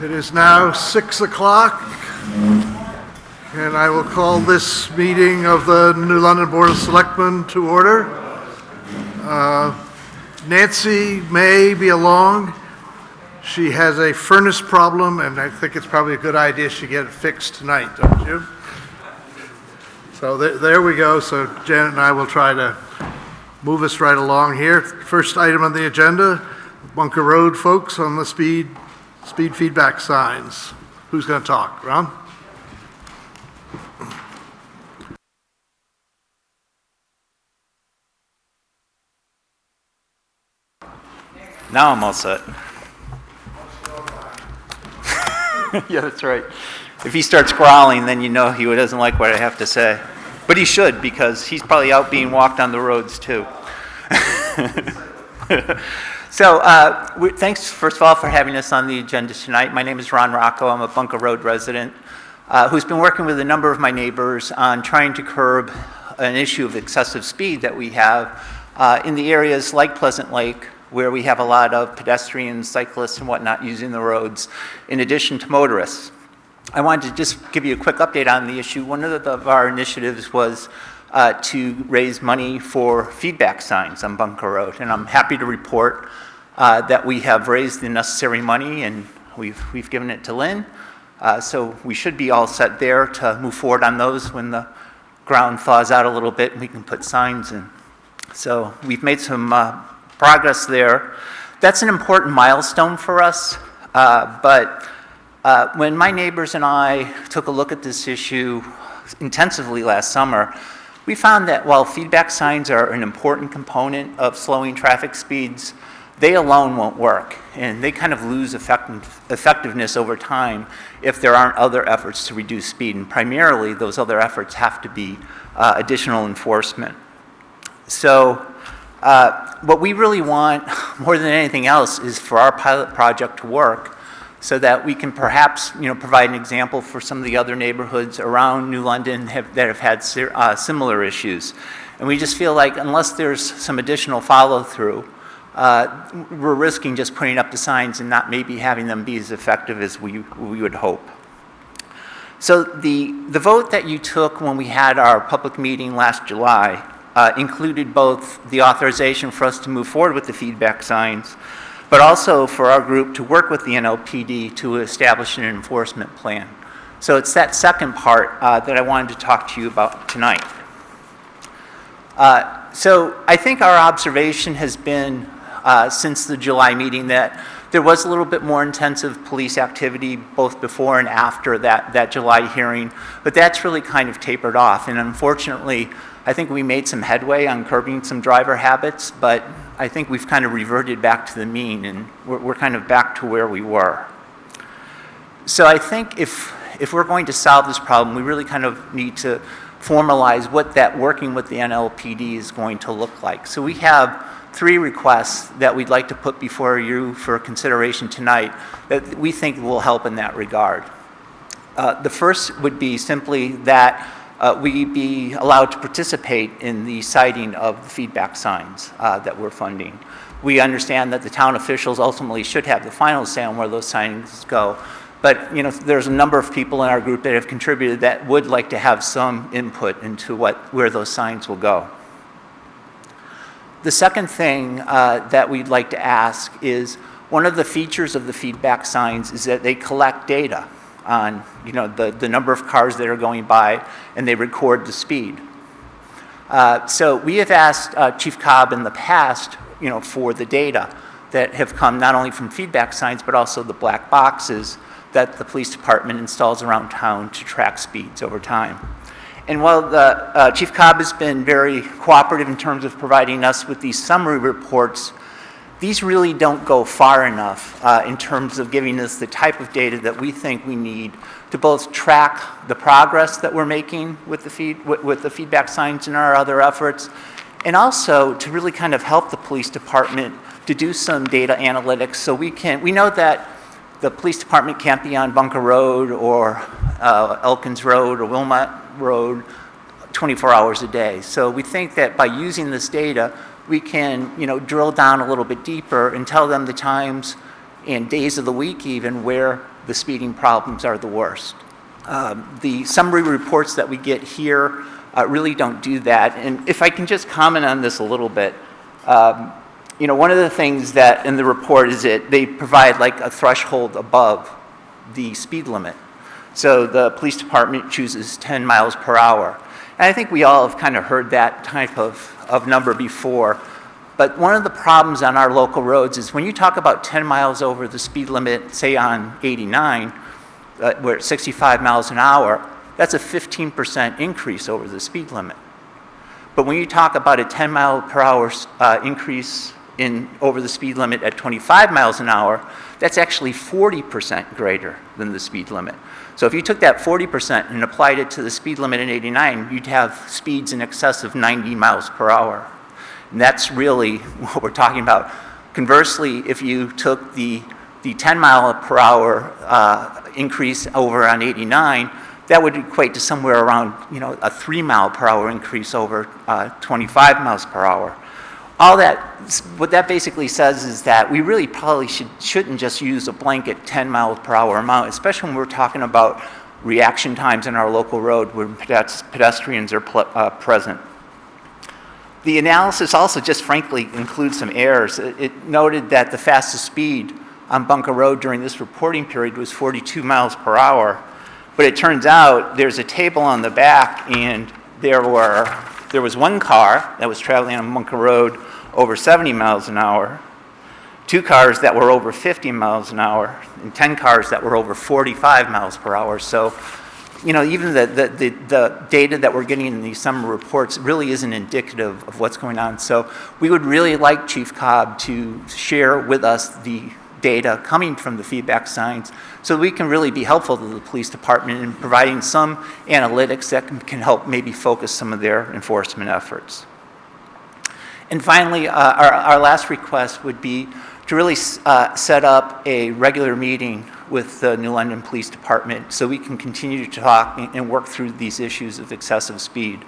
It is now 6 o'clock, and I will call this meeting of the New London Board of Selectmen to order. Nancy may be along. She has a furnace problem, and I think it's probably a good idea she get it fixed tonight, don't you? So there we go. So Janet and I will try to move us right along here. First item on the agenda, Bunker Road folks on the speed feedback signs. Who's going to talk? Ron? Now I'm all set. Yeah, that's right. If he starts growling, then you know he doesn't like what I have to say. But he should, because he's probably out being walked on the roads too. So thanks, first of all, for having us on the agenda tonight. My name is Ron Rakow. I'm a Bunker Road resident who's been working with a number of my neighbors on trying to curb an issue of excessive speed that we have in the areas like Pleasant Lake, where we have a lot of pedestrians, cyclists, and whatnot using the roads, in addition to motorists. I wanted to just give you a quick update on the issue. One of our initiatives was to raise money for feedback signs on Bunker Road, and I'm happy to report that we have raised the necessary money, and we've given it to Lynn. So we should be all set there to move forward on those when the ground thaws out a little bit and we can put signs in. So we've made some progress there. That's an important milestone for us, but when my neighbors and I took a look at this issue intensively last summer, we found that while feedback signs are an important component of slowing traffic speeds, they alone won't work, and they kind of lose effectiveness over time if there aren't other efforts to reduce speed, and primarily those other efforts have to be additional enforcement. So what we really want more than anything else is for our pilot project to work so that we can perhaps provide an example for some of the other neighborhoods around New London that have had similar issues. And we just feel like unless there's some additional follow-through, we're risking just putting up the signs and not maybe having them be as effective as we would hope. So the vote that you took when we had our public meeting last July included both the authorization for us to move forward with the feedback signs, but also for our group to work with the NLPD to establish an enforcement plan. So it's that second part that I wanted to talk to you about tonight. So I think our observation has been since the July meeting that there was a little bit more intensive police activity both before and after that July hearing, but that's really kind of tapered off. And unfortunately, I think we made some headway on curbing some driver habits, but I think we've kind of reverted back to the mean, and we're kind of back to where we were. So I think if we're going to solve this problem, we really kind of need to formalize what that working with the NLPD is going to look like. So we have 3 requests that we'd like to put before you for consideration tonight that we think will help in that regard. The first would be simply that we be allowed to participate in the siting of the feedback signs that we're funding. We understand that the town officials ultimately should have the final say on where those signs go, but there's a number of people in our group that have contributed that would like to have some input into where those signs will go. The second thing that we'd like to ask is, one of the features of the feedback signs is that they collect data on the number of cars that are going by, and they record the speed. So we have asked Chief Cobb in the past for the data that have come not only from feedback signs but also the black boxes that the police department installs around town to track speeds over time. And while the Chief Cobb has been very cooperative in terms of providing us with these summary reports, these really don't go far enough in terms of giving us the type of data that we think we need to both track the progress that we're making with the feedback signs and our other efforts, and also to really kind of help the police department to do some data analytics so we know that the police department can't be on Bunker Road or Elkins Road or Wilmot Road 24 hours a day. So we think that by using this data, we can drill down a little bit deeper and tell them the times and days of the week even where the speeding problems are the worst. The summary reports that we get here really don't do that. And if I can just comment on this a little bit, one of the things that in the report is that they provide like a threshold above the speed limit. So the police department chooses 10 miles per hour. And I think we all have kind of heard that type of number before. But one of the problems on our local roads is when you talk about 10 miles over the speed limit, say on 89, we're at 65 miles an hour, that's a 15% increase over the speed limit. But when you talk about a 10 mile per hour increase over the speed limit at 25 miles an hour, that's actually 40% greater than the speed limit. So if you took that 40% and applied it to the speed limit in 89, you'd have speeds in excess of 90 miles per hour. And that's really what we're talking about. Conversely, if you took the 10 mile per hour increase over on 89, that would equate to somewhere around a 3 mile per hour increase over 25 miles per hour. All that, what that basically says is that we really probably shouldn't just use a blanket 10 miles per hour amount, especially when we're talking about reaction times in our local road where pedestrians are present. The analysis also just frankly includes some errors. It noted that the fastest speed on Bunker Road during this reporting period was 42 miles per hour, but it turns out there's a table on the back and there was one car that was traveling on Bunker Road over 70 miles an hour, 2 cars that were over 50 miles an hour, and 10 cars that were over 45 miles per hour. So, even the data that we're getting in these summer reports really isn't indicative of what's going on. So we would really like Chief Cobb to share with us the data coming from the feedback signs so we can really be helpful to the police department in providing some analytics that can help maybe focus some of their enforcement efforts. And finally, our last request would be to really set up a regular meeting with the New London Police Department so we can continue to talk and work through these issues of excessive speed.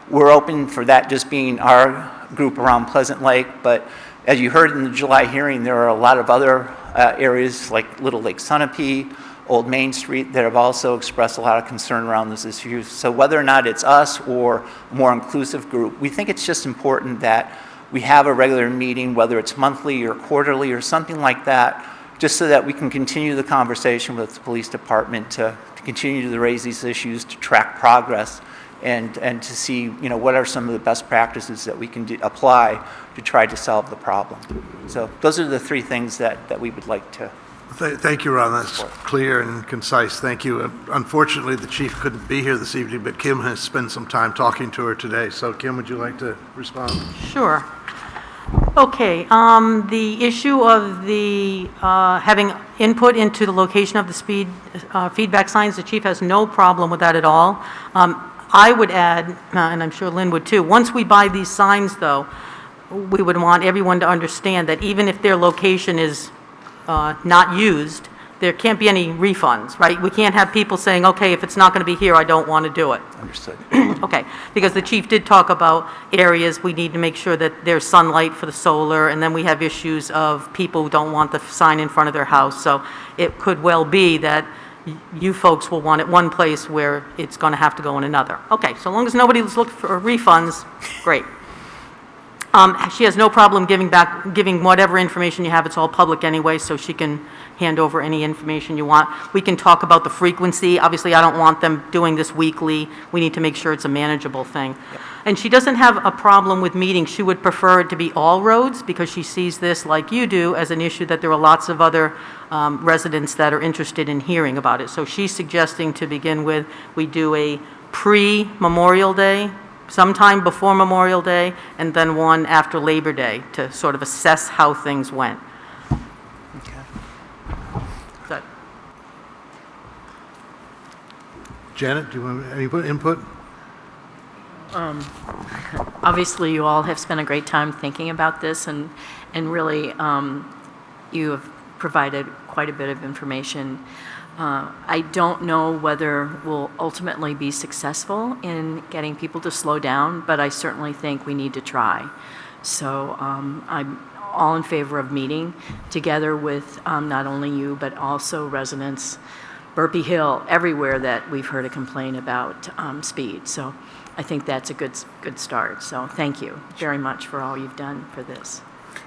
We're open for that just being our group around Pleasant Lake, but as you heard in the July hearing, there are a lot of other areas like Little Lake Sunapee, Old Main Street that have also expressed a lot of concern around this issue. So whether or not it's us or a more inclusive group, we think it's just important that we have a regular meeting, whether it's monthly or quarterly or something like that, just so that we can continue the conversation with the police department to continue to raise these issues, to track progress, and to see what are some of the best practices that we can apply to try to solve the problem. So those are the 3 things that we would like to. Thank you, Ron. That's clear and concise. Thank you. Unfortunately, the chief couldn't be here this evening, but Kim has spent some time talking to her today. So, Kim, would you like to respond? Sure. Okay. The issue of the having input into the location of the speed feedback signs, the chief has no problem with that at all. I would add, and I'm sure Lynn would too, once we buy these signs, though, we would want everyone to understand that even if their location is not used, there can't be any refunds, right? We can't have people saying, okay, if it's not going to be here, I don't want to do it. Understood. Okay, because the chief did talk about areas we need to make sure that there's sunlight for the solar, and then we have issues of people who don't want the sign in front of their house. So it could well be that you folks will want it one place where it's going to have to go in another. Okay, so long as nobody's looking for refunds, great. She has no problem giving whatever information you have. It's all public anyway, so she can hand over any information you want. We can talk about the frequency. Obviously, I don't want them doing this weekly. We need to make sure it's a manageable thing. Yep. And she doesn't have a problem with meetings. She would prefer it to be all roads because she sees this, like you do, as an issue that there are lots of other residents that are interested in hearing about it. So she's suggesting to begin with, we do a pre-Memorial Day, sometime before Memorial Day, and then one after Labor Day to sort of assess how things went. Okay. Good. Janet, do you want any input? Obviously, you all have spent a great time thinking about this, and really, you have provided quite a bit of information. I don't know whether we'll ultimately be successful in getting people to slow down, but I certainly think we need to try. So I'm all in favor of meeting together with not only you, but also residents, Burpee Hill, everywhere that we've heard a complaint about speed. So I think that's a good start. So thank you very much for all you've done for this.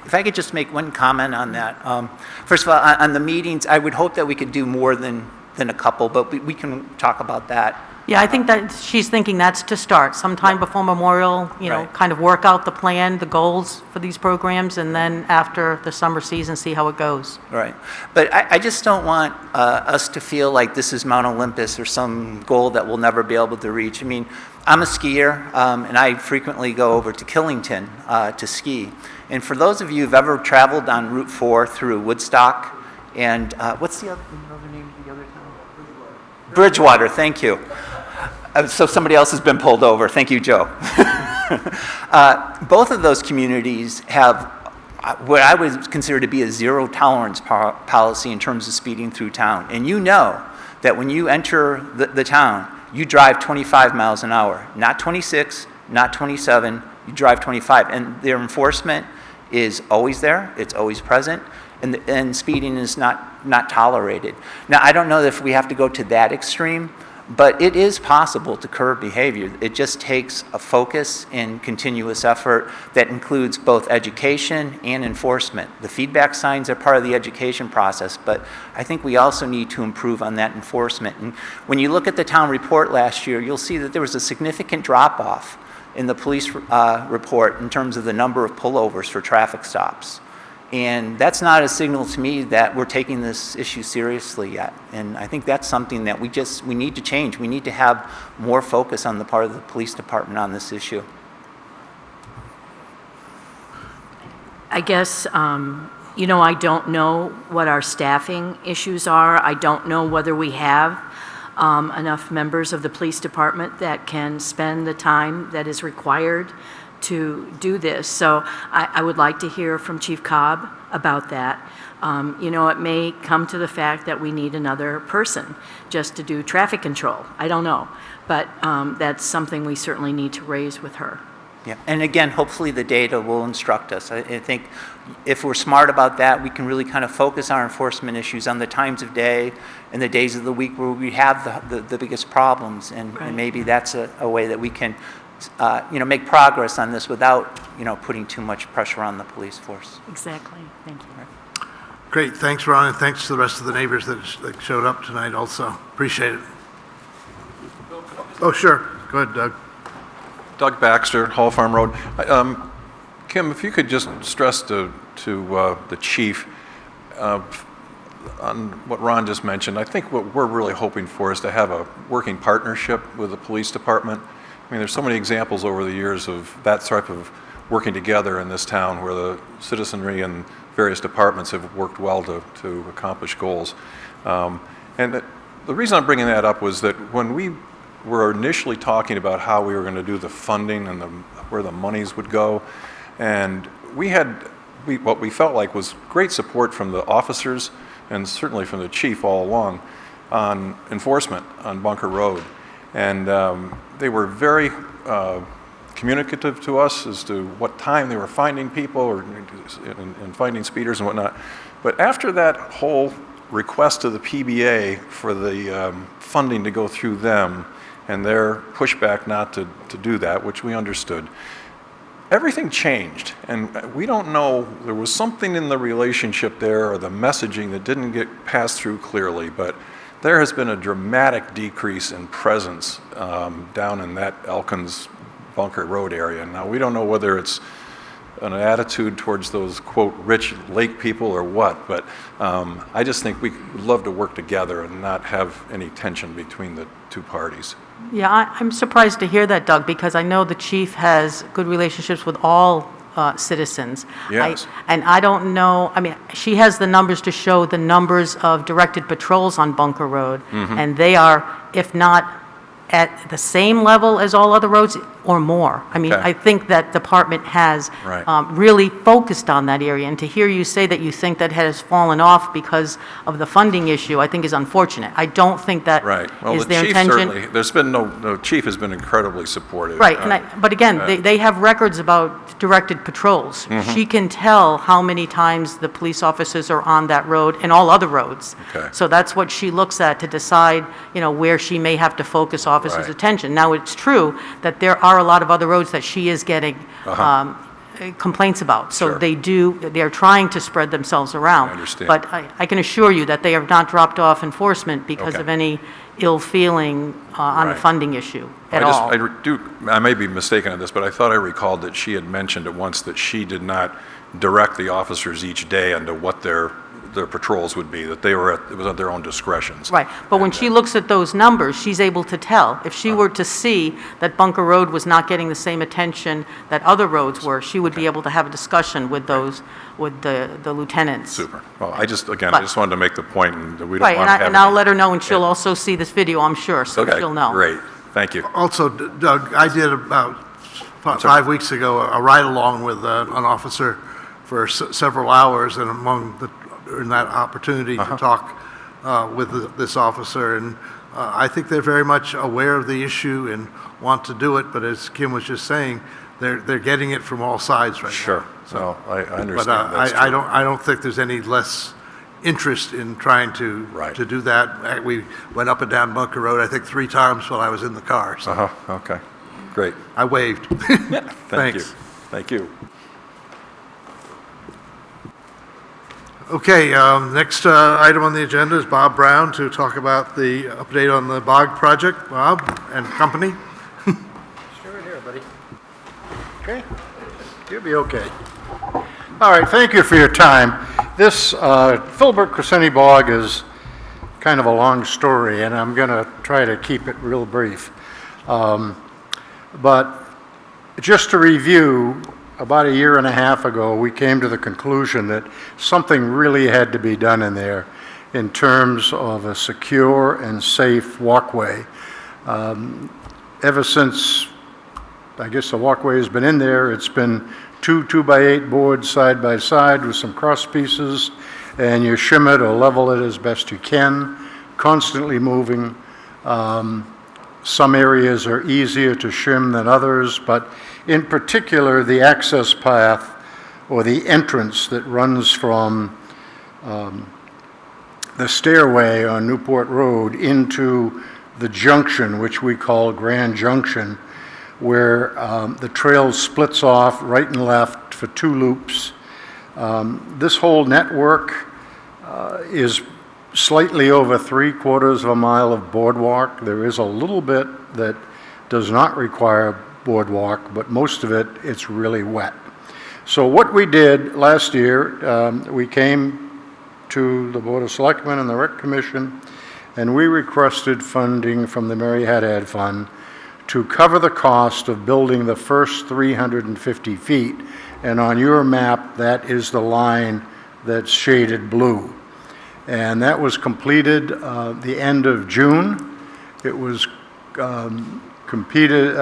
If I could just make one comment on that. First of all, on the meetings, I would hope that we could do more than a couple, but we can talk about that. Yeah, I think that she's thinking that's to start, sometime before Memorial, Right. kind of work out the plan, the goals for these programs, and then after the summer season, see how it goes. Right. But I just don't want us to feel like this is Mount Olympus or some goal that we'll never be able to reach. I mean, I'm a skier, and I frequently go over to Killington to ski. And for those of you who've ever traveled on Route 4 through Woodstock, and what's the other name of the other town? Bridgewater, thank you. So somebody else has been pulled over. Thank you, Joe. Both of those communities have what I would consider to be a zero tolerance policy in terms of speeding through town. And you know that when you enter the town, you drive 25 miles an hour, not 26, not 27, you drive 25. And their enforcement is always there, it's always present, and speeding is not tolerated. Now, I don't know if we have to go to that extreme, but it is possible to curb behavior. It just takes a focus and continuous effort that includes both education and enforcement. The feedback signs are part of the education process, but I think we also need to improve on that enforcement. And when you look at the town report last year, you'll see that there was a significant drop-off in the police report in terms of the number of pullovers for traffic stops. And that's not a signal to me that we're taking this issue seriously yet. And I think that's something that we need to change. We need to have more focus on the part of the police department on this issue. I guess, I don't know what our staffing issues are. I don't know whether we have enough members of the police department that can spend the time that is required to do this. So I would like to hear from Chief Cobb about that. It may come to the fact that we need another person just to do traffic control. I don't know. But that's something we certainly need to raise with her. Yeah, and again, hopefully the data will instruct us. I think if we're smart about that, we can really kind of focus our enforcement issues on the times of day and the days of the week where we have the biggest problems. And, Right. and maybe that's a way that we can make progress on this without, putting too much pressure on the police force. Exactly. Thank you. Great, thanks, Ron, and thanks to the rest of the neighbors that showed up tonight also. Appreciate it. Oh, sure. Go ahead, Doug. Doug Baxter, Hall Farm Road. Kim, if you could just stress to the chief on what Ron just mentioned, I think what we're really hoping for is to have a working partnership with the police department. I mean, there's so many examples over the years of that type of working together in this town where the citizenry and various departments have worked well to accomplish goals. And the reason I'm bringing that up was that when we were initially talking about how we were going to do the funding and where the monies would go, and what we felt like was great support from the officers and certainly from the chief all along on enforcement on Bunker Road. And they were very communicative to us as to what time they were finding people and finding speeders and whatnot. But after that whole request to the PBA for the funding to go through them and their pushback not to do that, which we understood, everything changed. And we don't know, there was something in the relationship there or the messaging that didn't get passed through clearly, but there has been a dramatic decrease in presence down in that Elkins Bunker Road area. Now, we don't know whether it's an attitude towards those, quote, rich lake people or what, but I just think we would love to work together and not have any tension between the two parties. Yeah, I'm surprised to hear that, Doug, because I know the chief has good relationships with all citizens. Yes. And I don't know, she has the numbers to show the numbers of directed patrols on Bunker Road, and they are, if not at the same level as all other roads or more. I mean, Okay. I think that department has Right. really focused on that area. And to hear you say that you think that has fallen off because of the funding issue, I think is unfortunate. I don't think that Right. Well, is the their chief intention. certainly, there's been the chief has been incredibly supportive. Right, but again, they have records about directed patrols. Mm-hmm. She can tell how many times the police officers are on that road and all other roads. Okay. So that's what she looks at to decide, where she may have to officers' Right. attention. Now, it's true that there are a lot of other roads that she is getting complaints about. So Sure. they're trying to spread themselves around. I understand. But I can assure you that they have not dropped off enforcement because Okay. of any ill feeling on the Right. funding issue at all. I may be mistaken on this, but I thought I recalled that she had mentioned at once that she did not direct the officers each day onto what their patrols would be, that it was at their own discretions. Right, but when she looks at those numbers, she's able to tell. If she were to see that Bunker Road was not getting the same attention that other roads were, she would be able to have a discussion with the lieutenants. Super. Well, I just But- wanted to make the point, and that we don't Right, want to have and I'll any- let her know, and she'll also see this video, I'm sure, so Okay, she'll know. great. Thank you. Also, Doug, I did about 5 weeks ago a ride-along with an officer for several hours, and in that opportunity to talk with this officer, and I think they're very much aware of the issue and want to do it, but as Kim was just saying, they're getting it from all sides right now. Sure. So I But understand that's I true. don't think there's any less interest in trying to Right. do that. We went up and down Bunker Road, I think 3 times while I was in the car, so Okay. Great. I waved. Thank you. Thanks. Thank you. Okay, next item on the agenda is Bob Brown to talk about the update on the bog project. Bob and company? Sure, here, buddy. Okay? You'll be okay. All right, thank you for your time. This Filbert Crescenti Bog is kind of a long story, and I'm going to try to keep it real brief. But just to review, about a year and a half ago, we came to the conclusion that something really had to be done in there in terms of a secure and safe walkway. Ever since, I guess the walkway has been in there, it's been 2 2x8 boards side by side with some cross pieces, and you shim it or level it as best you can, constantly moving. Some areas are easier to shim than others, but in particular, the access path or the entrance that runs from the stairway on Newport Road into the junction, which we call Grand Junction, where the trail splits off right and left for 2 loops. This whole network is slightly over 3/4 of a mile of boardwalk. There is a little bit that does not require boardwalk, but most of it, it's really wet. So what we did last year, we came to the Board of Selectmen and the Rec Commission, and we requested funding from the Mary Haddad Fund to cover the cost of building the first 350 feet. And on your map, that is the line that's shaded blue. And that was completed the end of June. It was completed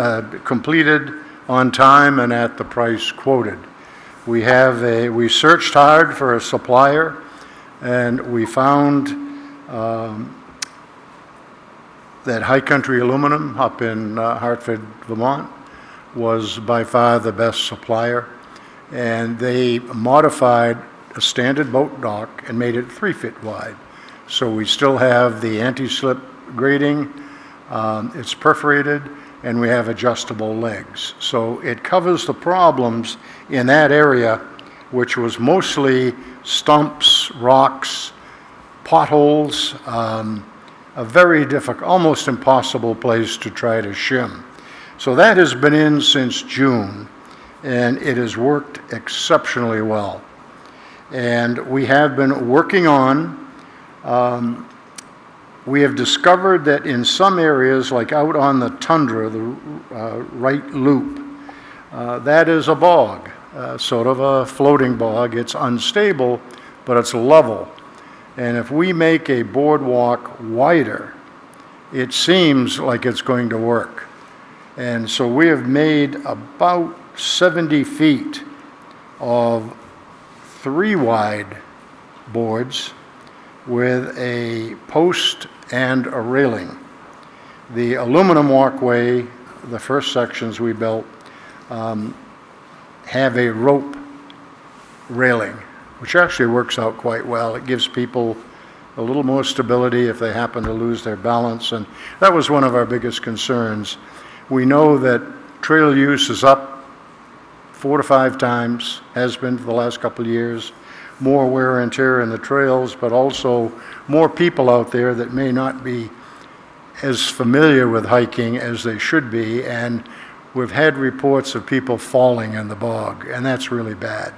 on time and at the price quoted. We searched hard for a supplier, and we found that High Country Aluminum up in Hartford, Vermont, was by far the best supplier. And they modified a standard boat dock and made it 3 feet wide. So we still have the anti-slip grating, it's perforated, and we have adjustable legs. So it covers the problems in that area, which was mostly stumps, rocks, potholes, a very difficult, almost impossible place to try to shim. So that has been in since June, and it has worked exceptionally well. And we have been working on, we have discovered that in some areas, like out on the tundra, the right loop, that is a bog, sort of a floating bog. It's unstable, but it's level. And if we make a boardwalk wider it seems like it's going to work. And so we have made about 70 feet of 3-wide boards with a post and a railing. The aluminum walkway, the first sections we built, have a rope railing, which actually works out quite well. It gives people a little more stability if they happen to lose their balance, and that was one of our biggest concerns. We know that trail use is up 4 to 5 times, has been for the last couple of years. More wear and tear in the trails, but also more people out there that may not be as familiar with hiking as they should be, and we've had reports of people falling in the bog, and that's really bad.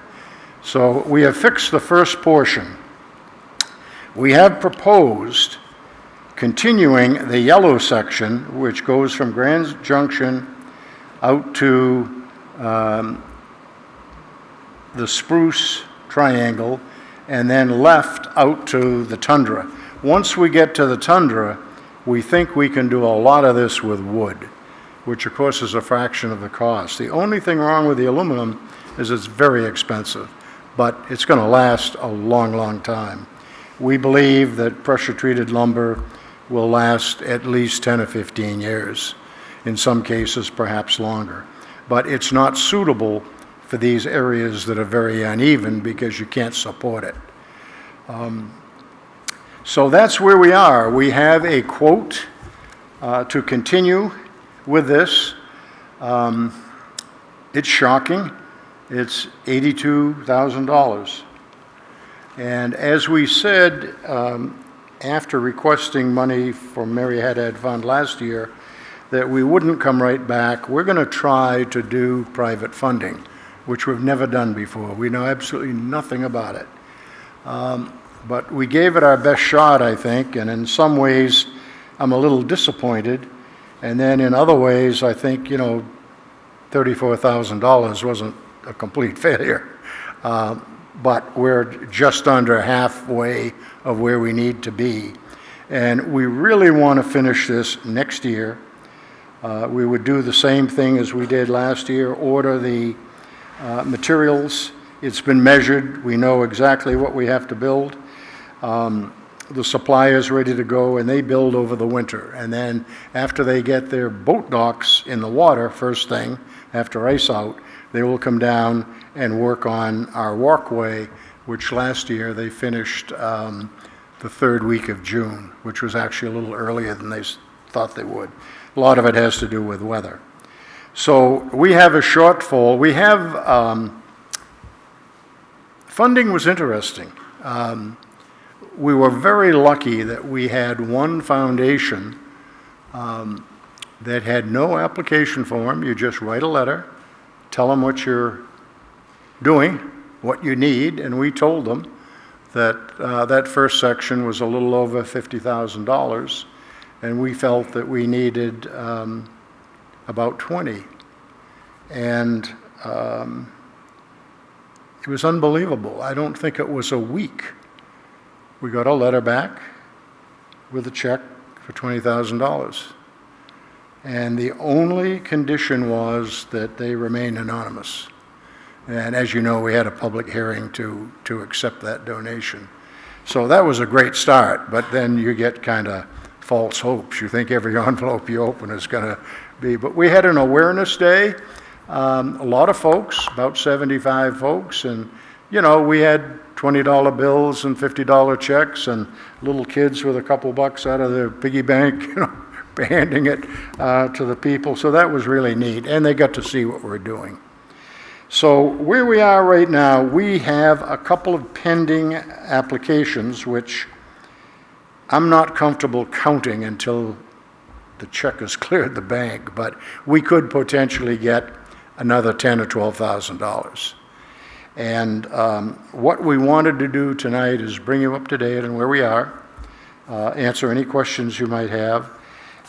So we have fixed the first portion. We have proposed continuing the yellow section, which goes from Grand Junction out to the Spruce Triangle, and then left out to the Tundra. Once we get to the Tundra, we think we can do a lot of this with wood, which of course is a fraction of the cost. The only thing wrong with the aluminum is it's very expensive, but it's going to last a long, long time. We believe that pressure-treated lumber will last at least 10 or 15 years, in some cases perhaps longer. But it's not suitable for these areas that are very uneven because you can't support it. So that's where we are. We have a quote to continue with this. It's shocking. It's $82,000. And as we said, after requesting money from Mary Haddad Fund last year, that we wouldn't come right back. We're going to try to do private funding, which we've never done before. We know absolutely nothing about it. But we gave it our best shot, I think, and in some ways, I'm a little disappointed. And then in other ways, I think, $34,000 wasn't a complete failure. But we're just under halfway of where we need to be. And we really want to finish this next year. We would do the same thing as we did last year, order the materials. It's been measured. We know exactly what we have to build. The supplier's ready to go, and they build over the winter. And then after they get their boat docks in the water, first thing, after ice out, they will come down and work on our walkway, which last year they finished the 3rd week of June, which was actually a little earlier than they thought they would. A lot of it has to do with weather. So we have a shortfall. We have, funding was interesting. We were very lucky that we had one foundation that had no application form. You just write a letter, tell them what you're doing, what you need, and we told them that that first section was a little over $50,000, and we felt that we needed about 20. And it was unbelievable. I don't think it was a week. We got a letter back with a check for $20,000. And the only condition was that they remain anonymous. And as you know, we had a public hearing to accept that donation. So that was a great start, but then you get kind of false hopes. You think every envelope you open is going to be. But we had an awareness day. A lot of folks, about 75 folks, and we had $20 bills and $50 checks, and little kids with a couple bucks out of their piggy bank, handing it to the people. So that was really neat, and they got to see what we're doing. So where we are right now, we have a couple of pending applications, which I'm not comfortable counting until the check has cleared the bank, but we could potentially get another $10,000 or $12,000. And what we wanted to do tonight is bring you up to date on where we are, answer any questions you might have,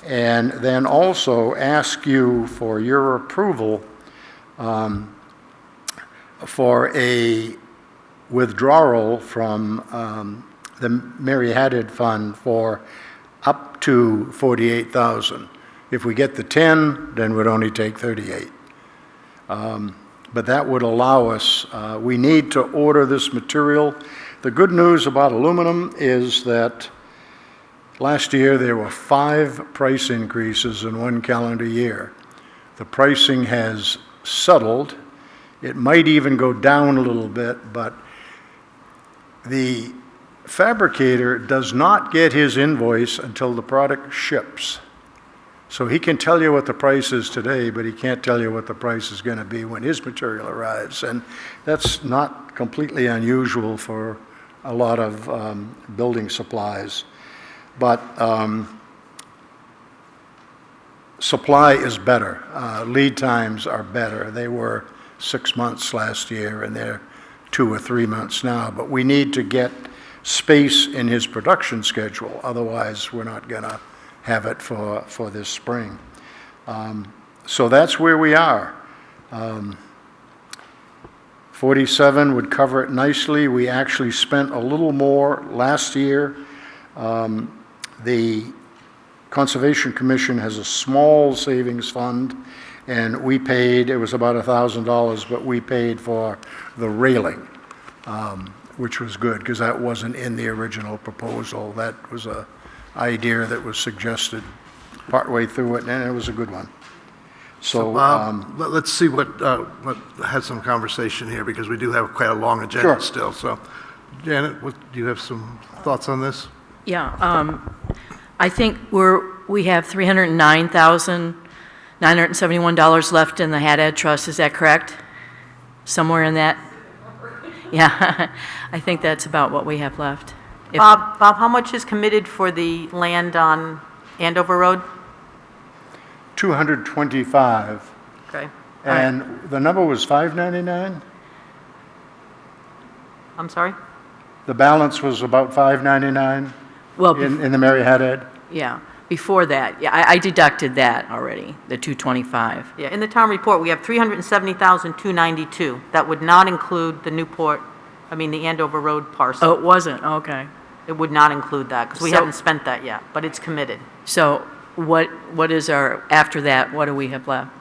and then also ask you for your approval for a withdrawal from the Mary Haddad Fund for up to 48,000. If we get the 10, then we'd only take 38. But that would allow us, we need to order this material. The good news about aluminum is that last year there were 5 price increases in 1 calendar year. The pricing has settled. It might even go down a little bit, but the fabricator does not get his invoice until the product ships. So he can tell you what the price is today, but he can't tell you what the price is going to be when his material arrives. And that's not completely unusual for a lot of building supplies. But supply is better. Lead times are better. They were 6 months last year, and they're 2 or 3 months now. But we need to get space in his production schedule. Otherwise, we're not going to have it for this spring. So that's where we are. 47 would cover it nicely. We actually spent a little more last year. The Conservation Commission has a small savings fund, and we paid, it was about $1,000, but we paid for the railing, which was good because that wasn't in the original proposal. That was a idea that was suggested partway through it, and it was a good one. So, Let's see what had some conversation here, because we do have quite a long agenda Sure. still. So, Janet, do you have some thoughts on this? Yeah, I think we have $309,971 left in the Haddad Trust, is that correct? Somewhere in that? Yeah, I think that's about what we have left. Bob, how much is committed for the land on Andover Road? 225, Okay. and the number was 599? I'm sorry? The balance was about 599 Well, in the Mary Haddad? yeah, before that, yeah, I deducted that already, the 225. Yeah, in the town report, we have 370,292. That would not include the the Andover Road parcel. Oh, it wasn't, okay. It would not include that, because we So- haven't spent that yet, but it's committed. So what is our, after that, what do we have left?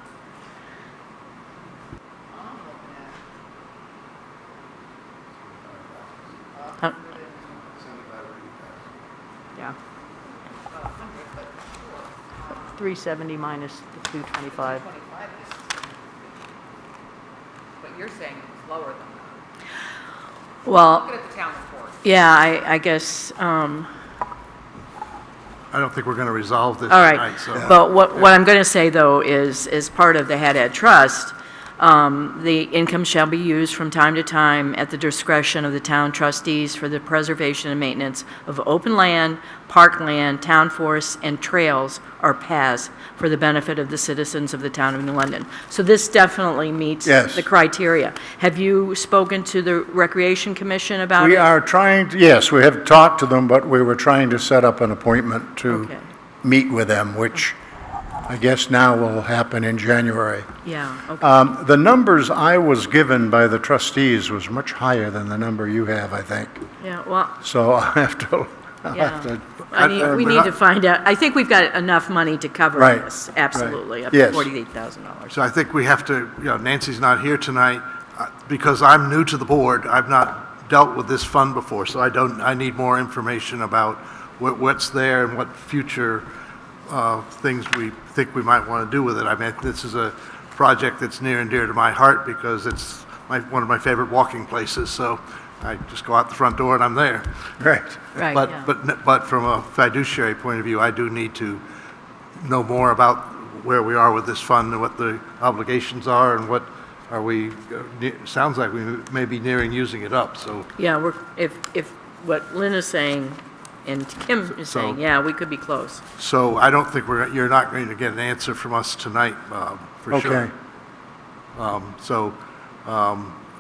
Yeah. 370 minus the 225. But you're saying it's lower than that. Well, Look at the town report. yeah, I guess, I don't think we're going to resolve this all right. tonight, so. But what I'm going to say, though, is, as part of the Haddad Trust, the income shall be used from time to time at the discretion of the town trustees for the preservation and maintenance of open land, parkland, town forests, and trails or paths for the benefit of the citizens of the town of New London. So this definitely meets Yes. the criteria. Have you spoken to the Recreation Commission about it? We are trying to, yes, we have talked to them, but we were trying to set up an appointment to Okay. meet with them, which I guess now will happen in January. Yeah, okay. The numbers I was given by the trustees was much higher than the number you have, I think. Yeah, well, So I'll have to, yeah. We need to find out. I think we've got enough money to cover Right, this, absolutely, up Yes. to $48,000. So I think we have to, Nancy's not here tonight, because I'm new to the board. I've not dealt with this fund before, so I need more information about what's there and what future things we think we might want to do with it. I mean, this is a project that's near and dear to my heart because it's one of my favorite walking places, so I just go out the front door and I'm there. right. Right, But, yeah. but from a fiduciary point of view, I do need to know more about where we are with this fund and what the obligations are and what are we, sounds like we may be nearing using it up, so. Yeah, if what Lynn is saying and Kim is So- saying, yeah, we could be close. So I don't think you're not going to get an answer from us tonight, for sure. Okay.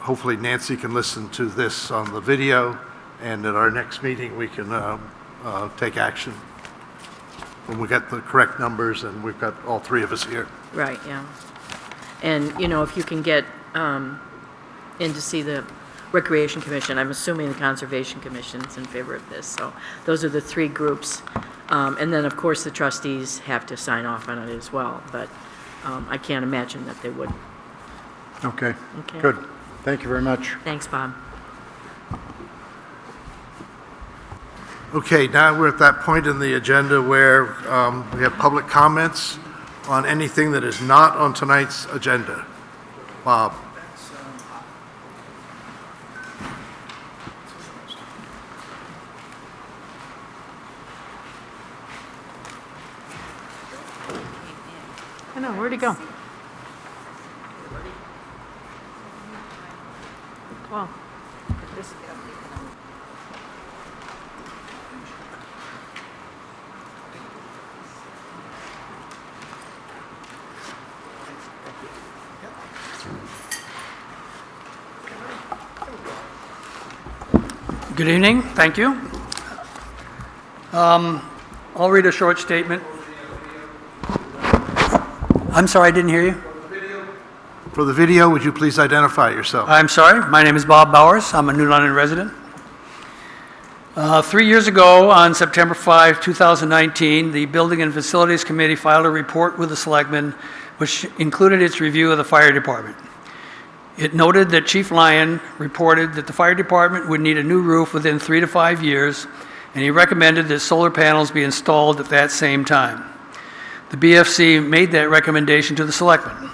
Hopefully Nancy can listen to this on the video, and at our next meeting, we can take action when we get the correct numbers, and we've got all 3 of us here. Right, yeah. And, if you can get in to see the Recreation Commission, I'm assuming the Conservation Commission is in favor of this. So those are the 3 groups And then, of course, the trustees have to sign off on it as well, but I can't imagine that they would. Okay, Okay. good. Thank you very much. Thanks, Bob. Okay, now we're at that point in the agenda where we have public comments on anything that is not on tonight's agenda. Bob? I know, where'd he go? Well, this- Good evening, thank you. I'll read a short statement. I'm sorry, I didn't hear you. For the video, would you please identify yourself? I'm sorry, my name is Bob Bowers, I'm a New London resident. 3 years ago, on September 5, 2019, the Building and Facilities Committee filed a report with the Selectmen, which included its review of the fire department. It noted that Chief Lyon reported that the fire department would need a new roof within 3 to 5 years, and he recommended that solar panels be installed at that same time. The BFC made that recommendation to the Selectmen.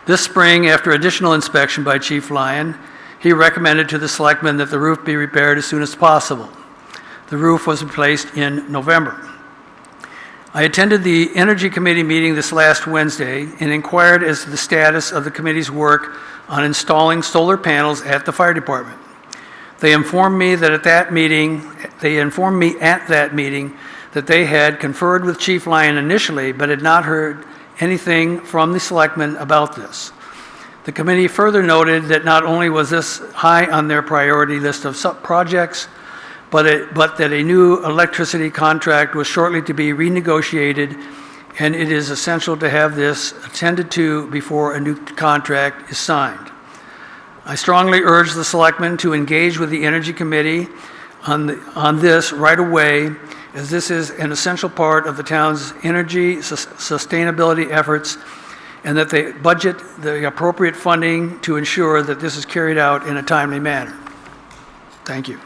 This spring, after additional inspection by Chief Lyon, he recommended to the Selectmen that the roof be repaired as soon as possible. The roof was replaced in November. I attended the Energy Committee meeting this last Wednesday and inquired as to the status of the committee's work on installing solar panels at the fire department. They informed me at that meeting that they had conferred with Chief Lyon initially, but had not heard anything from the Selectmen about this. The committee further noted that not only was this high on their priority list of projects, but that a new electricity contract was shortly to be renegotiated, and it is essential to have this attended to before a new contract is signed. I strongly urge the Selectmen to engage with the Energy Committee on this right away, as this is an essential part of the town's energy sustainability efforts, and that they budget the appropriate funding to ensure that this is carried out in a timely manner. Thank you.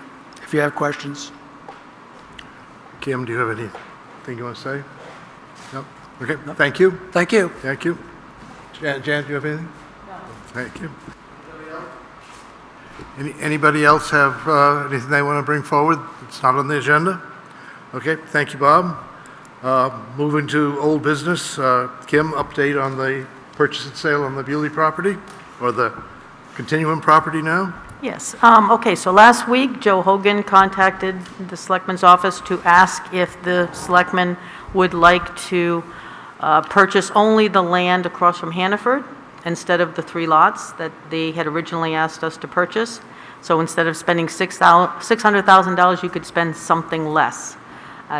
If you have questions. Kim, do you have anything you want to say? No? Okay, thank you. Thank you. Thank you. Jan, do you have anything? No. Thank you. Anybody else have anything they want to bring forward? It's not on the agenda? Okay, thank you, Bob. Moving to old business, Kim, update on the purchase and sale on the Bewley property, or the continuum property now? Yes, okay, so last week, Joe Hogan contacted the Selectman's office to ask if the Selectmen would like to purchase only the land across from Hannaford instead of the 3 lots that they had originally asked us to purchase. So instead of spending $600,000, you could spend something less.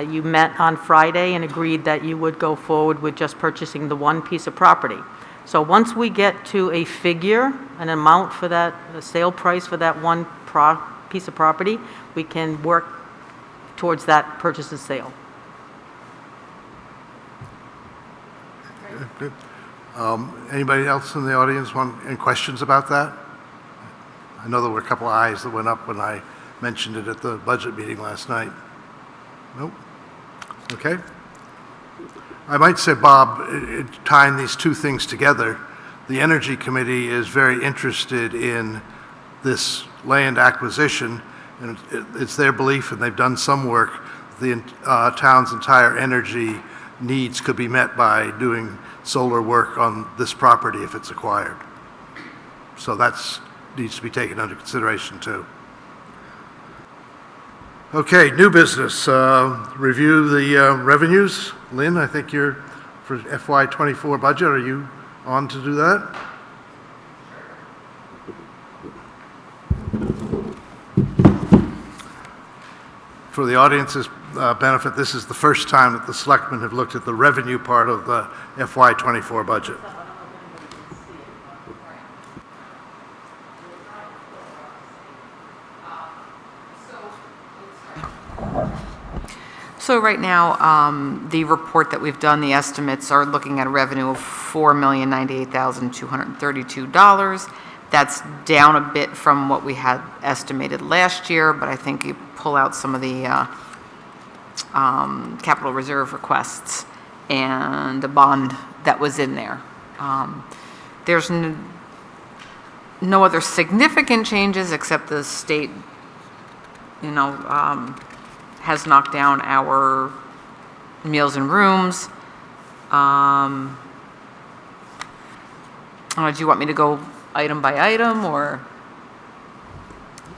You met on Friday and agreed that you would go forward with just purchasing the one piece of property. So once we get to a figure, an amount for that, the sale price for that one piece of property, we can work towards that purchase and sale. Good. Anybody else in the audience want any questions about that? I know there were a couple of eyes that went up when I mentioned it at the budget meeting last night. Nope. Okay. I might say, Bob, tying these two things together, the Energy Committee is very interested in this land acquisition, and it's their belief, and they've done some work, the town's entire energy needs could be met by doing solar work on this property if it's acquired. So that needs to be taken under consideration too. Okay, new business. Review the revenues. Lynn, I think you're for FY24 budget. Are you on to do that? For the audience's benefit, this is the first time that the Selectmen have looked at the revenue part of the FY24 budget. So right now, the report that we've done, the estimates are looking at a revenue of $4,098,232. That's down a bit from what we had estimated last year, but I think you pull out some of the capital reserve requests and the bond that was in there. There's no other significant changes except the state, has knocked down our meals and rooms. Do you want me to go item by item, or?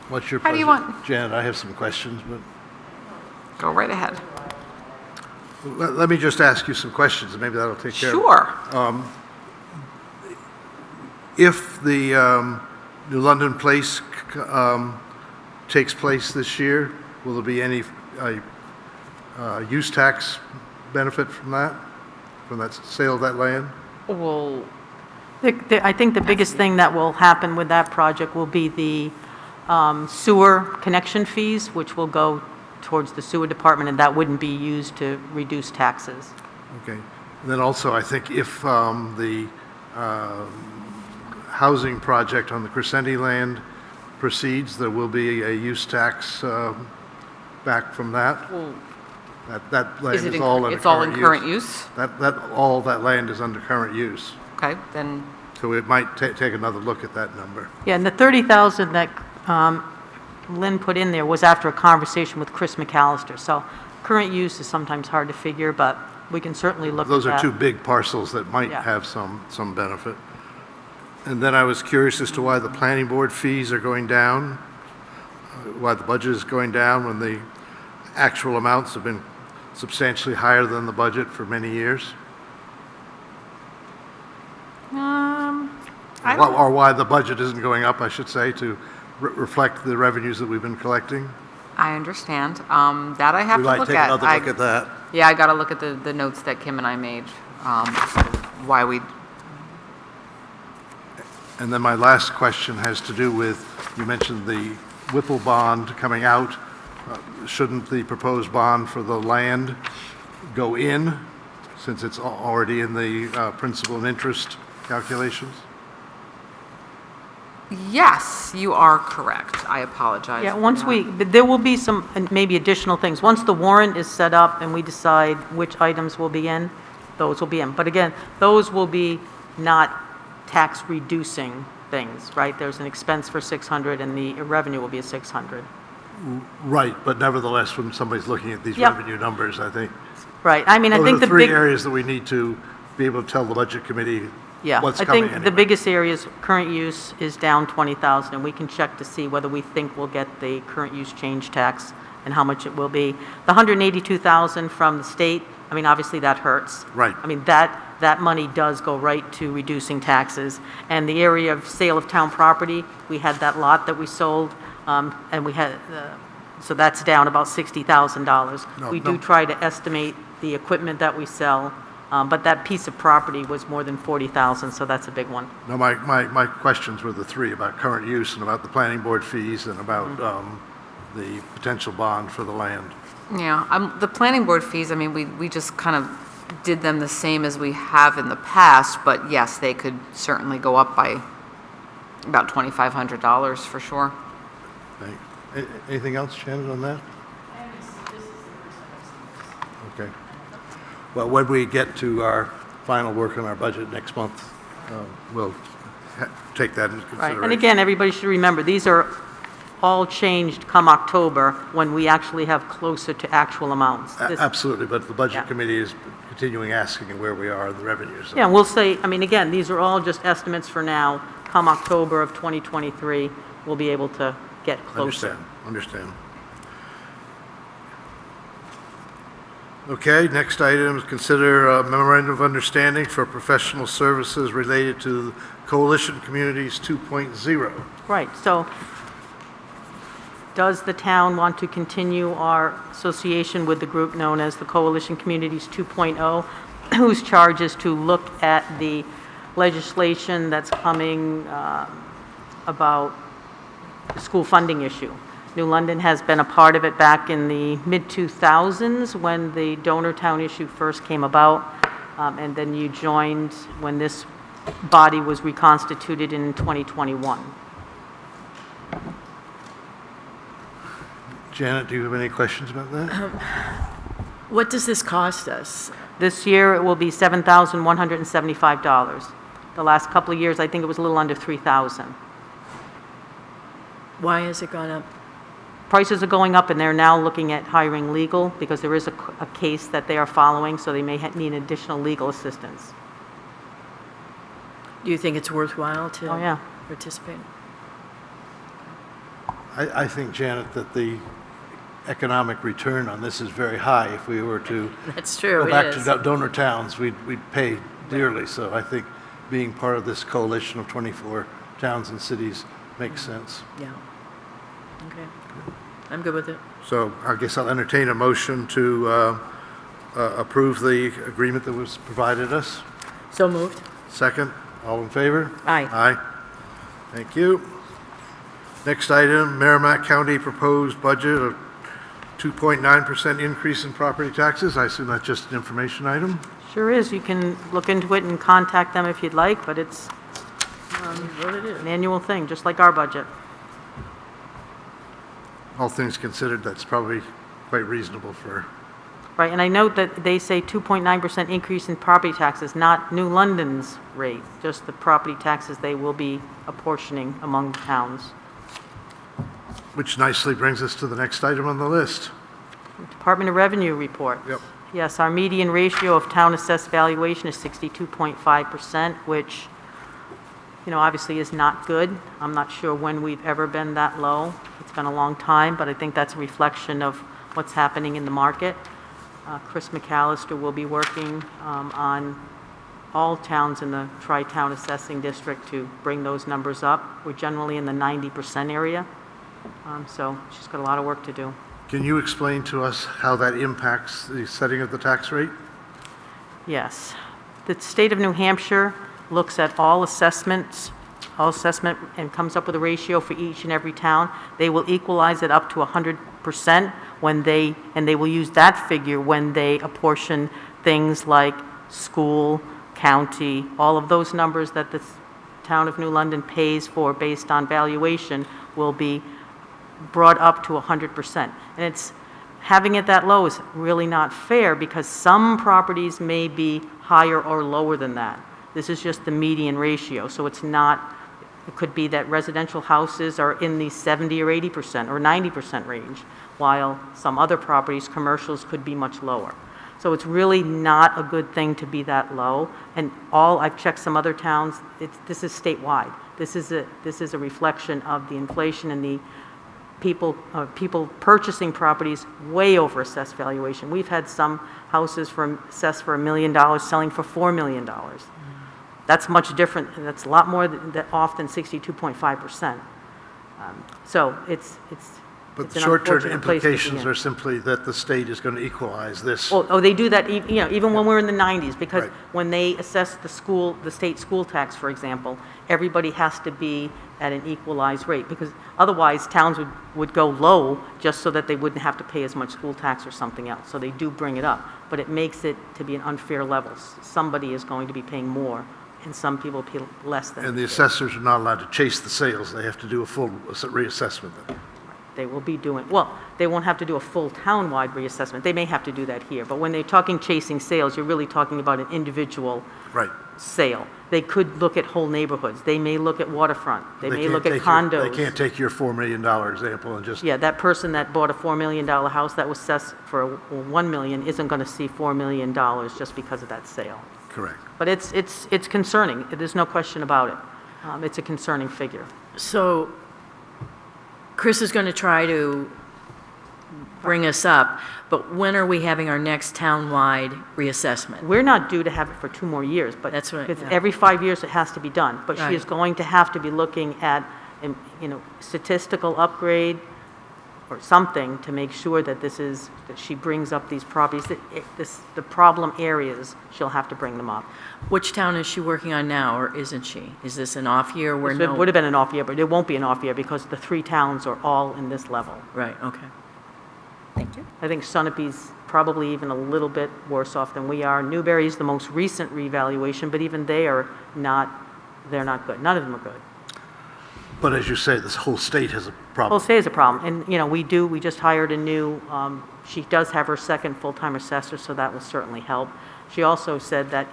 What's your How do you pleasure? want- Janet, I have some questions, but Go right ahead. let me just ask you some questions, and maybe that'll take care of it. Sure. If the New London Place takes place this year, will there be any use tax benefit from that sale of that land? Well, I think the biggest thing that will happen with that project will be the sewer connection fees, which will go towards the sewer department, and that wouldn't be used to reduce taxes. Okay. And then also, I think if the housing project on the Crescenti land proceeds, there will be a use tax back from that. That land is all under it's all in current use. use? All that land is under current use. Okay, then, So it might take another look at that number. Yeah, and the 30,000 that Lynn put in there was after a conversation with Chris McAllister. So current use is sometimes hard to figure, but we can certainly look at that. Those are two big parcels that might Yeah. have some benefit. And then I was curious as to why the planning board fees are going down, why the budget is going down when the actual amounts have been substantially higher than the budget for many years. Or why the budget isn't going up, I should say, to reflect the revenues that we've been collecting. I understand. That I have We to might look take at. another look at that. Yeah, I got to look at the notes that Kim and I made, why we, And then my last question has to do with, you mentioned the Whipple bond coming out. Shouldn't the proposed bond for the land go in, since it's already in the principal and interest calculations? yes, you are correct. I apologize. Yeah, for that. but there will be some, maybe additional things. Once the warrant is set up and we decide which items will be in, those will be in. But again, those will be not tax-reducing things, right? There's an expense for 600 and the revenue will be a 600. Right, but nevertheless, when somebody's looking at these Yep. revenue numbers, I think Right, I mean, I those think are the three big, areas that we need to be able to tell the budget committee yeah, what's I coming think the anyway. biggest areas, current use is down 20,000, and we can check to see whether we think we'll get the current use change tax and how much it will be. The 182,000 from the state, I mean, obviously that hurts. Right. I mean, that money does go right to reducing taxes. And the area of sale of town property, we had that lot that we sold, and we had, so that's down about $60,000. We do try to estimate the equipment that we sell, but that piece of property was more than 40,000, so that's a big one. No, my questions were the three, about current use and about the planning board fees and about the potential bond for the land. Yeah, the planning board fees, I mean, we just kind of did them the same as we have in the past, but yes, they could certainly go up by about $2,500 for sure. Anything else, Shannon, on that? Okay. Well, when we get to our final work on our budget next month, we'll take that into Right, consideration. and again, everybody should remember, these are all changed come October, when we actually have closer to actual amounts. This- Absolutely, but the Yeah. budget committee is continuing asking where we are in the revenues. Yeah, and we'll say, I mean, again, these are all just estimates for now. Come October of 2023, we'll be able to get closer. Understand. Okay, next item is consider a memorandum of understanding for professional services related to Coalition Communities 2.0. Right, so does the town want to continue our association with the group known as the Coalition Communities 2.0, whose charge is to look at the legislation that's coming about the school funding issue? New London has been a part of it back in the mid-2000s when the donor town issue first came about, and then you joined when this body was reconstituted in 2021. Janet, do you have any questions about that? What does this cost us? This year, it will be $7,175. The last couple of years, I think it was a little under $3,000. Why has it gone up? Prices are going up, and they're now looking at hiring legal because there is a case that they are following, so they may need additional legal assistance. Do you think it's worthwhile to Oh, yeah. participate? I think, Janet, that the economic return on this is very high. If we were to That's true, go it back is. to donor towns, we'd pay dearly. So I think being part of this coalition of 24 towns and cities makes sense. Yeah. Okay. I'm good with it. So I guess I'll entertain a motion to approve the agreement that was provided us. So moved. Second, all in favor? Aye. Aye. Thank you. Next item, Merrimack County proposed budget of 2.9% increase in property taxes. I assume that's just an information item? Sure is. You can look into it and contact them if you'd like, but it's an annual thing, just like our budget. All things considered, that's probably quite reasonable for, Right, and I note that they say 2.9% increase in property taxes, not New London's rate, just the property taxes they will be apportioning among the towns. which nicely brings us to the next item on the list. Department of Revenue report. Yep. Yes, our median ratio of town assessed valuation is 62.5%, which, obviously is not good. I'm not sure when we've ever been that low. It's been a long time, but I think that's a reflection of what's happening in the market. Chris McAllister will be working on all towns in the Tri-Town Assessing District to bring those numbers up. We're generally in the 90% area, so she's got a lot of work to do. Can you explain to us how that impacts the setting of the tax rate? Yes. The state of New Hampshire looks at all assessment, and comes up with a ratio for each and every town. They will equalize it up to 100% and they will use that figure when they apportion things like school, county, all of those numbers that the town of New London pays for based on valuation will be brought up to 100%. And having it that low is really not fair because some properties may be higher or lower than that. This is just the median ratio, so it could be that residential houses are in the 70 or 80% or 90% range, while some other properties, commercials, could be much lower. So it's really not a good thing to be that low. And I've checked some other towns, this is statewide. This is a reflection of the inflation and the people purchasing properties way over assessed valuation. We've had some houses assessed for $1 million, selling for $4 million. That's much different, and that's a lot more than often 62.5%. So it's But it's the an short-term unfortunate place to be implications in. are simply that the state is going to equalize this. Oh, they do that, even when we're in the 90s, because Right. when they assess the state school tax, for example, everybody has to be at an equalized rate, because otherwise towns would go low just so that they wouldn't have to pay as much school tax or something else. So they do bring it up, but it makes it to be an unfair level. Somebody is going to be paying more, and some people pay less than. And the assessors are not allowed to chase the sales. They have to do a full reassessment. They will be doing, well, they won't have to do a full town-wide reassessment. They may have to do that here, but when they're talking chasing sales, you're really talking about an individual Right. sale. They could look at whole neighborhoods. They may look at waterfront. They may can't look at take condos. They can't take your $4 million example and just, Yeah, that person that bought a $4 million house that was assessed for $1 million isn't going to see $4 million just because of that sale. correct. But it's concerning. There's no question about it. It's a concerning figure. So Chris is going to try to bring us up, but when are we having our next town-wide reassessment? We're not due to have it for 2 more years, but That's right, because yeah. every 5 years it has to be done. But she Right. is going to have to be looking at, statistical upgrade, or something to make sure that that she brings up these properties, the problem areas, she'll have to bring them up. Which town is she working on now, or isn't she? Is this an off year where It no? would have been an off year, but it won't be an off year because the 3 towns are all in this level. Right, okay. Thank you. I think Sunapee's probably even a little bit worse off than we are. Newberry's the most recent revaluation, but even they're not good. None of them are good. But as you say, this whole state has a problem. Whole state is a problem, and, we just hired a new, she does have her second full-time assessor, so that will certainly help. She also said that,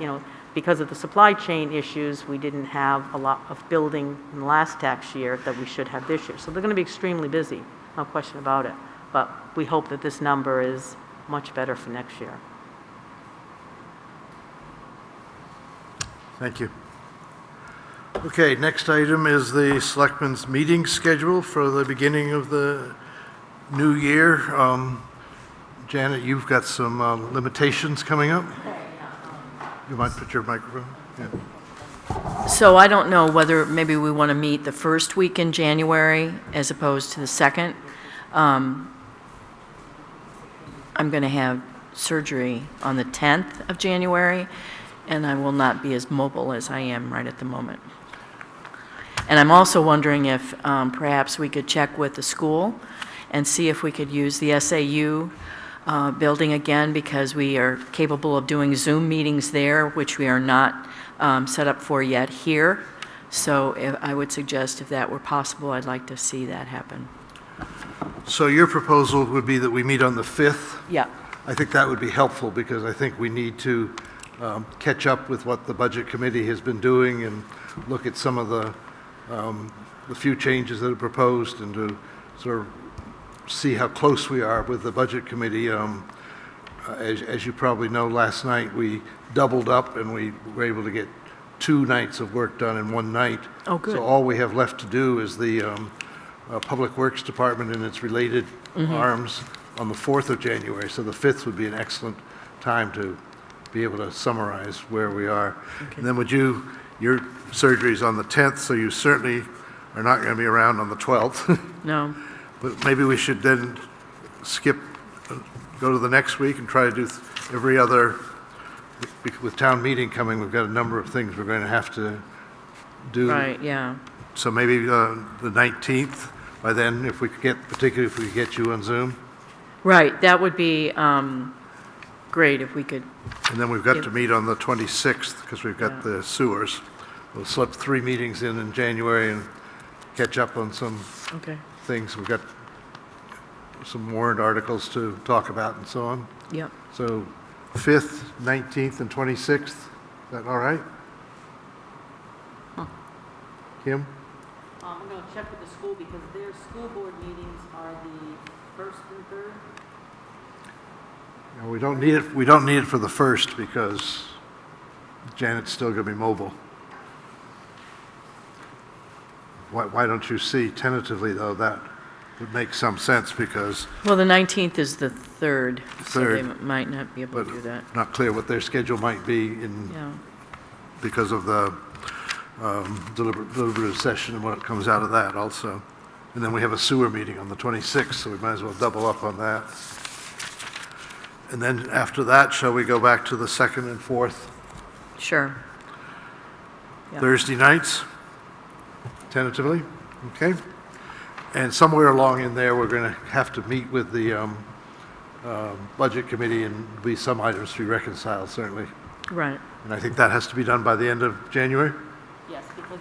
because of the supply chain issues, we didn't have a lot of building in the last tax year that we should have this year. So they're going to be extremely busy, no question about it. But we hope that this number is much better for next year. Thank you. Okay, next item is the Selectmen's meeting schedule for the beginning of the new year. Janet, you've got some limitations coming up. You might put your microphone? Yeah. So I don't know whether maybe we want to meet the first week in January as opposed to the second. I'm going to have surgery on the 10th of January, and I will not be as mobile as I am right at the moment. And I'm also wondering if perhaps we could check with the school and see if we could use the SAU building again, because we are capable of doing Zoom meetings there, which we are not set up for yet here. So I would suggest if that were possible, I'd like to see that happen. So your proposal would be that we meet on the 5th? Yeah. I think that would be helpful because I think we need to catch up with what the Budget Committee has been doing and look at some of the few changes that are proposed and to sort of see how close we are with the Budget Committee. As you probably know, last night we doubled up and we were able to get 2 nights of work done in 1 night. Oh, good. So all we have left to do is the Public Works Department and its related arms on the 4th of January. So the 5th would be an excellent time to be able to summarize where we are. Okay. And then your surgery's on the 10th, so you certainly are not going to be around on the 12th. No. But maybe we should then skip, go to the next week and try to do every other, with town meeting coming, we've got a number of things we're going to have to do. Right, yeah. So maybe the 19th, by then, particularly if we could get you on Zoom. Right, that would be great if we could. And then we've got to meet on the 26th because we've got the sewers. We'll slip 3 meetings in January and catch up on some Okay. things. We've got some warrant articles to talk about and so on. Yep. So 5th, 19th, and 26th, is that all right? Kim? I'm going to check with the school because their school board meetings are the 1st and 3rd. No, we don't need it for the 1st because Janet's still going to be mobile. Why don't you see tentatively, though, that would make some sense because... Well, the 19th is the 3rd, so they Third. might not be able But to do that. not clear what their schedule might be Yeah. because of the deliberative session and what comes out of that also. And then we have a sewer meeting on the 26th, so we might as well double up on that. And then after that, shall we go back to the 2nd and 4th Sure. Yeah. Thursday nights, tentatively? Okay. And somewhere along in there, we're going to have to meet with the Budget Committee and be some items to be reconciled, certainly. Right. And I think that has to be done by the end of January? Yes, because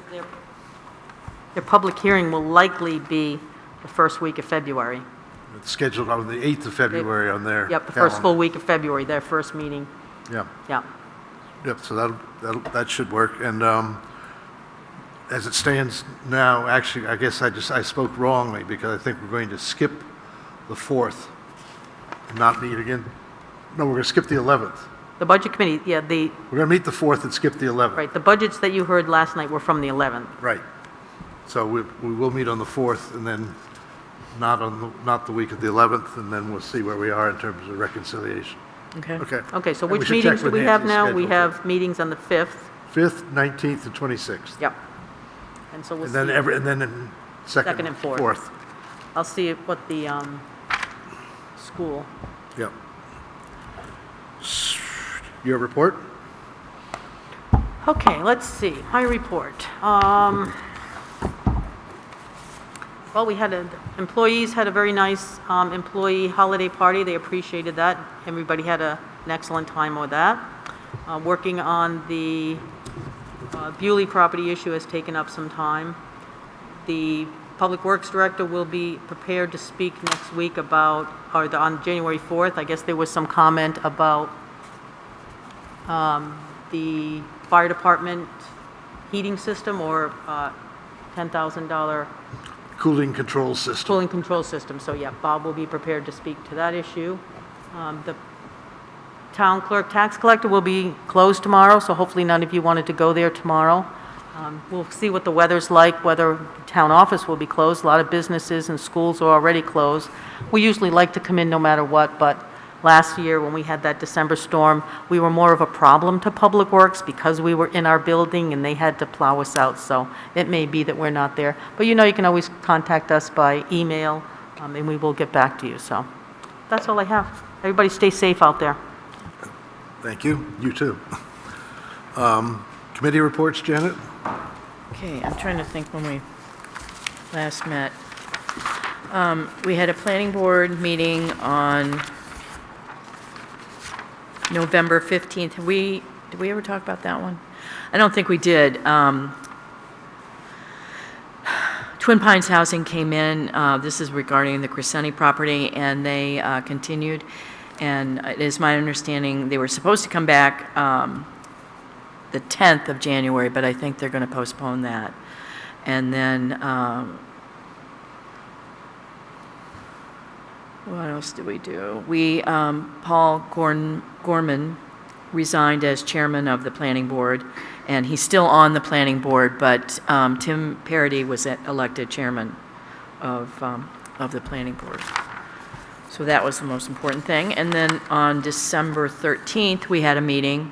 their public hearing will likely be the first week of February. It's scheduled on the 8th of February on their Yep, the first calendar. full week of February, their first meeting. Yeah, Yeah. yep, so that should work. And as it stands now, actually, I guess I spoke wrongly because I think we're going to skip the 4th and not meet again. No, we're going to skip the 11th. The Budget Committee, yeah, We're going to meet the 4th and skip the 11th. right, the budgets that you heard last night were from the 11th. Right. So we will meet on the 4th and then not the week of the 11th, and then we'll see where we are in terms of reconciliation. Okay. Okay. Okay, so And we which should check meetings do with we have Nancy's now? We schedule, have meetings on the 5th. 5th, 19th, and 26th. Yep. And so we'll And see. then in second Second and fourth. I'll see what the school. Yep. Your report? Okay, let's see, my report. Well, employees had a very nice employee holiday party. They appreciated that. Everybody had an excellent time with that. Working on the Bewley Property issue has taken up some time. The Public Works Director will be prepared to speak next week about, on January 4th, I guess there was some comment about the fire department heating system or $10,000 Cooling control system. cooling control system. So yeah, Bob will be prepared to speak to that issue. The town clerk tax collector will be closed tomorrow, so hopefully none of you wanted to go there tomorrow. We'll see what the weather's like, whether the town office will be closed. A lot of businesses and schools are already closed. We usually like to come in no matter what, but last year when we had that December storm, we were more of a problem to Public Works because we were in our building and they had to plow us out. So it may be that we're not there. But you know, you can always contact us by email and we will get back to you. So that's all I have. Everybody stay safe out there. Thank you. You too. Committee reports, Janet? Okay, I'm trying to think when we last met. We had a planning board meeting on November 15th. Did we ever talk about that one? I don't think we did. Twin Pines Housing came in. This is regarding the Crescenti property, and they continued. And it is my understanding they were supposed to come back the 10th of January, but I think they're going to postpone that. And then, what else did we do? Paul Gorman resigned as chairman of the planning board, and he's still on the planning board, but Tim Parity was elected chairman of the planning board. So that was the most important thing. And then on December 13th, we had a meeting,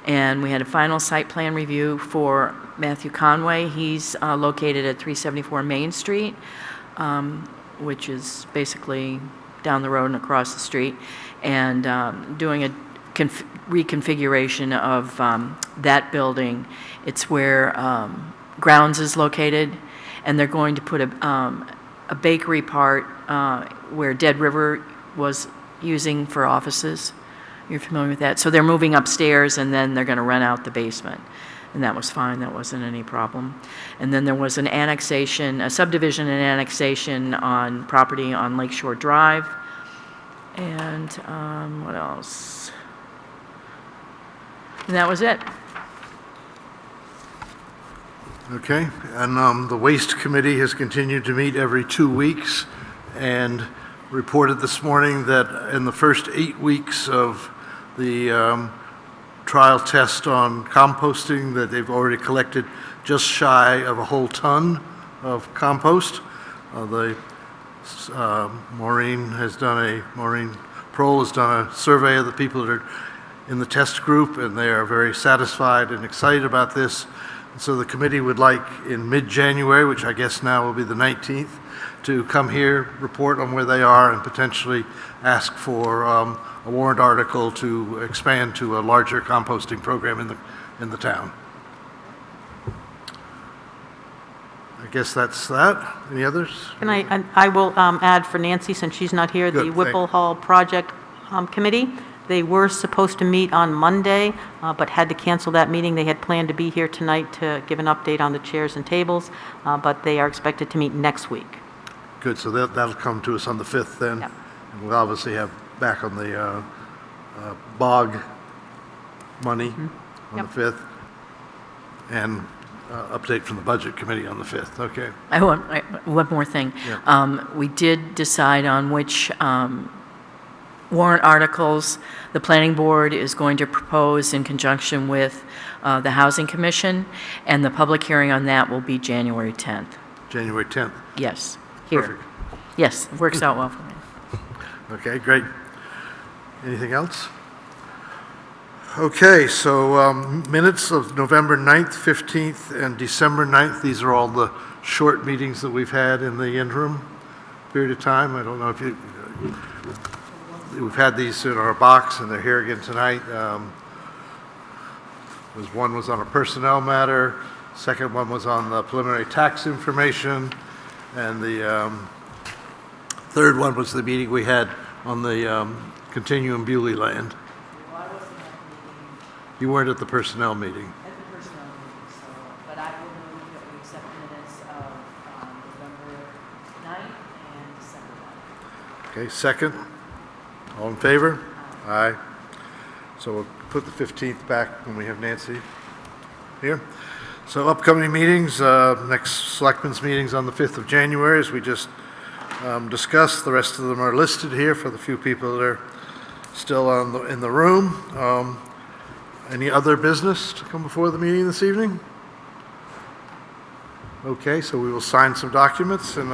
and we had a final site plan review for Matthew Conway. He's located at 374 Main Street, which is basically down the road and across the street, and doing a reconfiguration of that building. It's where Grounds is located, and they're going to put a bakery part where Dead River was using for offices. You're familiar with that? So they're moving upstairs, and then they're going to rent out the basement. And that was fine. That wasn't any problem. And then there was an annexation, a subdivision and annexation on property on Lakeshore Drive. And what else? And that was it. Okay, and the Waste Committee has continued to meet every 2 weeks and reported this morning that in the first 8 weeks of the trial test on composting that they've already collected just shy of a whole ton of compost. Maureen Prohl has done a survey of the people that are in the test group, and they are very satisfied and excited about this. And so the committee would like in mid-January, which I guess now will be the 19th, to come here, report on where they are, and potentially ask for a warrant article to expand to a larger composting program in the town. I guess that's that. Any others? And I will add for Nancy, since she's not here, the Good, Whipple Hall Project Committee. They were supposed to meet on Monday, but had to cancel that meeting. They had planned to be here tonight to give an update on the chairs and tables, but they are expected to meet next week. Good, so that'll come to us on the 5th then. Yep. And we'll obviously have back on the bog money on Yep. the 5th, and update from the Budget Committee on the 5th. Okay. I want one more thing. Yeah. We did decide on which warrant articles the planning board is going to propose in conjunction with the Housing Commission, and the public hearing on that will be January 10th. January 10th. Yes, here. Perfect. Yes, it works out well for me. Okay, great. Anything else? Okay, so minutes of November 9th, 15th, and December 9th. These are all the short meetings that we've had in the interim. period of time. I don't know if we've had these in our box, and they're here again tonight. One was on a personnel matter, second one was on the preliminary tax information, and the third one was the meeting we had on the continuum Bewley land. Well, I wasn't at the meeting, You weren't at the personnel meeting. at the personnel meeting, so, but I will move that we accept minutes of November 9th and December 9th. Okay, second. All in favor? Aye. So we'll put the 15th back when we have Nancy here. So upcoming meetings, next Selectmen's meeting's on the 5th of January, as we just discussed. The rest of them are listed here for the few people that are still in the room. Any other business to come before the meeting this evening? Okay, so we will sign some documents and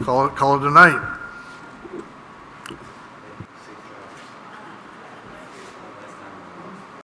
call it a night.